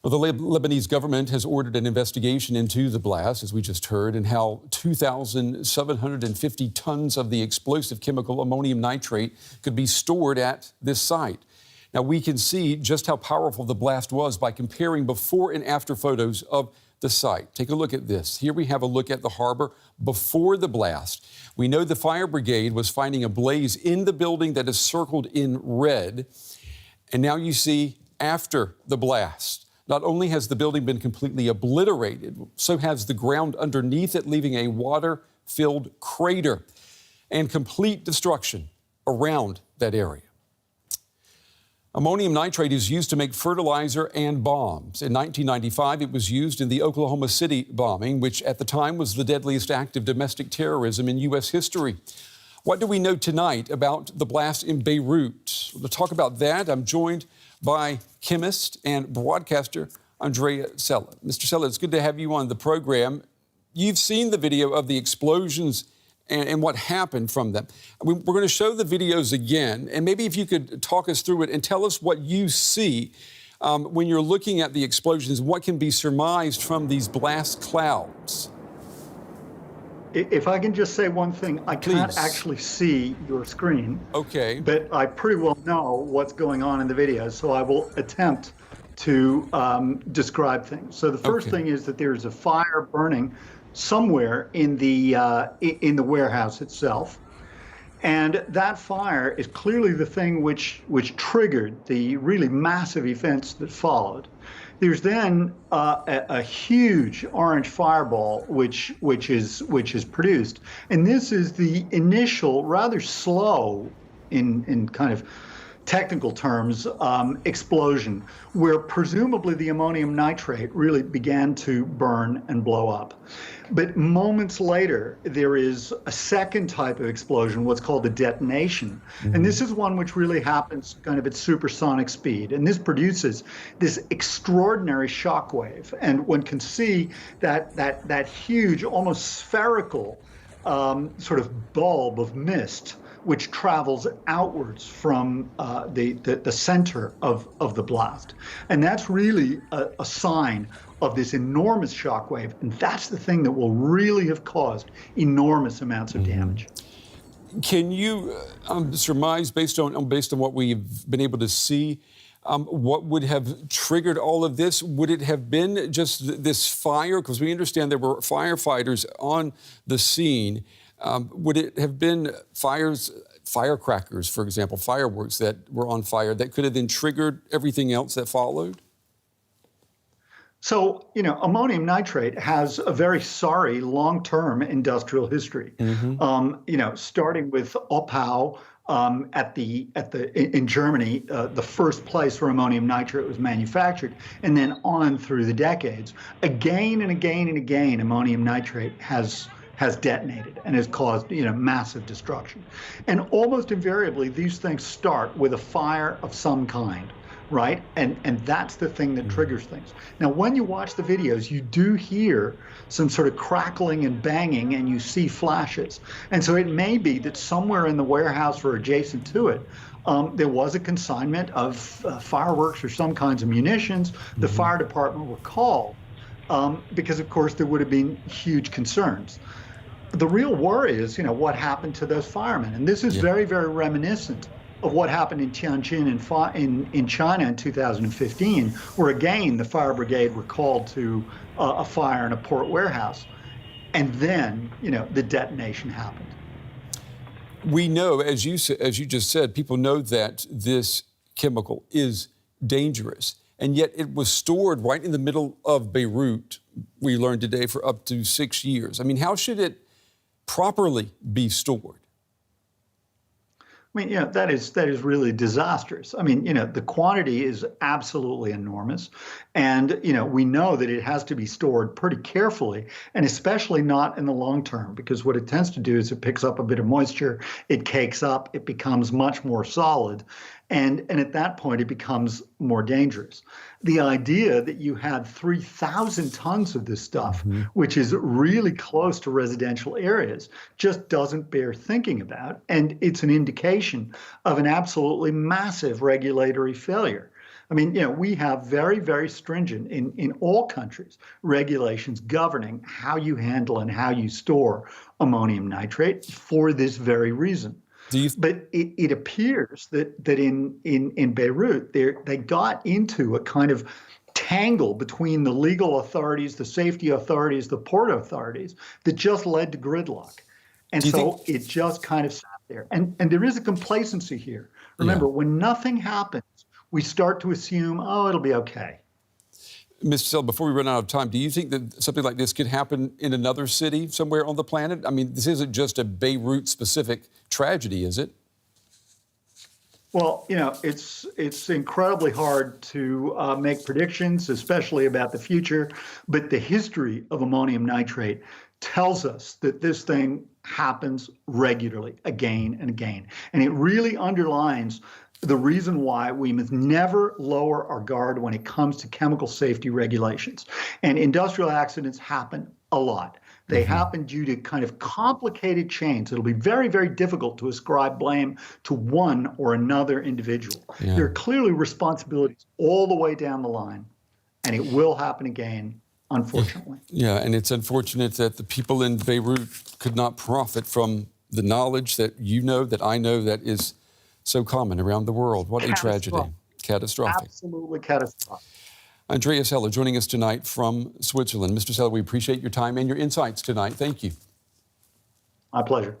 Well, the Lebanese government has ordered an investigation into the blast, as we just heard, and how 2,750 tons of the explosive chemical ammonium nitrate could be stored at this site. Now, we can see just how powerful the blast was by comparing before and after photos of the site. Take a look at this. Here we have a look at the harbor before the blast. We know the fire brigade was finding a blaze in the building that is circled in red. And now you see after the blast. Not only has the building been completely obliterated, so has the ground underneath it, leaving a water-filled crater and complete destruction around that area. Ammonium nitrate is used to make fertilizer and bombs. In 1995, it was used in the Oklahoma City bombing, which at the time was the deadliest act of domestic terrorism in U.S. history. What do we know tonight about the blast in Beirut? To talk about that, I'm joined by chemist and broadcaster Andrea Sella. Mr. Sella, it's good to have you on the program. You've seen the video of the explosions and what happened from them. We're going to show the videos again, and maybe if you could talk us through it and tell us what you see when you're looking at the explosions, what can be surmised from these blast clouds. If I can just say one thing, I can't Please. actually see your screen. Okay. But I pretty well know what's going on in the video, so I will attempt to describe things. So the first thing is that there's a fire burning somewhere in the warehouse itself, and that fire is clearly the thing which triggered the really massive events that followed. There's then a huge orange fireball which is produced, and this is the initial, rather slow, in kind of technical terms, explosion, where presumably the ammonium nitrate really began to burn and blow up. But moments later, there is a second type of explosion, what's called a detonation. And this is one which really happens kind of at supersonic speed. And this produces this extraordinary shock wave. And one can see that huge, almost spherical sort of bulb of mist which travels outwards from the center of the blast. And that's really a sign of this enormous shock wave. And that's the thing that will really have caused enormous amounts of damage. Can you surmise, based on what we've been able to see, what would have triggered all of this? Would it have been just this fire? Because we understand there were firefighters on the scene. Would it have been firecrackers, for example, fireworks that were on fire that could have then triggered everything else that followed? So, ammonium nitrate has a very sorry long-term industrial history. Starting with Oppau in Germany, the first place where ammonium nitrate was manufactured, and then on through the decades, again and again and again, ammonium nitrate has detonated and has caused massive destruction. And almost invariably, these things start with a fire of some kind, right? And that's the thing that triggers things. Now, when you watch the videos, you do hear some sort of crackling and banging, and you see flashes. And so it may be that somewhere in the warehouse or adjacent to it, there was a consignment of fireworks or some kinds of munitions. The fire department were called because, of course, there would have been huge concerns. The real worry is, what happened to those firemen? And this is very, very reminiscent of what happened in Tianjin in China in 2015, where again, the fire brigade were called to a fire in a port warehouse. And then, the detonation happened. We know, as you just said, people know that this chemical is dangerous. And yet it was stored right in the middle of Beirut, we learned today, for up to 6 years. I mean, how should it properly be stored? I mean, that is really disastrous. I mean, the quantity is absolutely enormous. And, we know that it has to be stored pretty carefully, and especially not in the long term, because what it tends to do is it picks up a bit of moisture, it cakes up, it becomes much more solid. And at that point, it becomes more dangerous. The idea that you had 3,000 tons of this stuff, which is really close to residential areas, just doesn't bear thinking about. And it's an indication of an absolutely massive regulatory failure. I mean, we have very, very stringent in all countries regulations governing how you handle and how you store ammonium nitrate for this very reason. But it appears that in Beirut, they got into a kind of tangle between the legal authorities, the safety authorities, the port authorities that just led to gridlock. And so it just kind of sat there. And there is a complacency here. Remember, when nothing happens, we start to assume, oh, it'll be okay. Mr. Sell, before we run out of time, do you think that something like this could happen in another city somewhere on the planet? I mean, this isn't just a Beirut-specific tragedy, is it? Well, it's incredibly hard to make predictions, especially about the future. But the history of ammonium nitrate tells us that this thing happens regularly, again and again. And it really underlines the reason why we must never lower our guard when it comes to chemical safety regulations. And industrial accidents happen a lot. They happen due to kind of complicated chains. It'll be very, very difficult to ascribe blame to one or another individual. There are clearly responsibilities all the way down the line, and it will happen again, unfortunately. Yeah, and it's unfortunate that the people in Beirut could not profit from the knowledge that that I know, that is so common around the world. What a tragedy. Catastrophic. Absolutely catastrophic. Andreas Heller joining us tonight from Switzerland. Mr. Heller, we appreciate your time and your insights tonight. Thank you. My pleasure.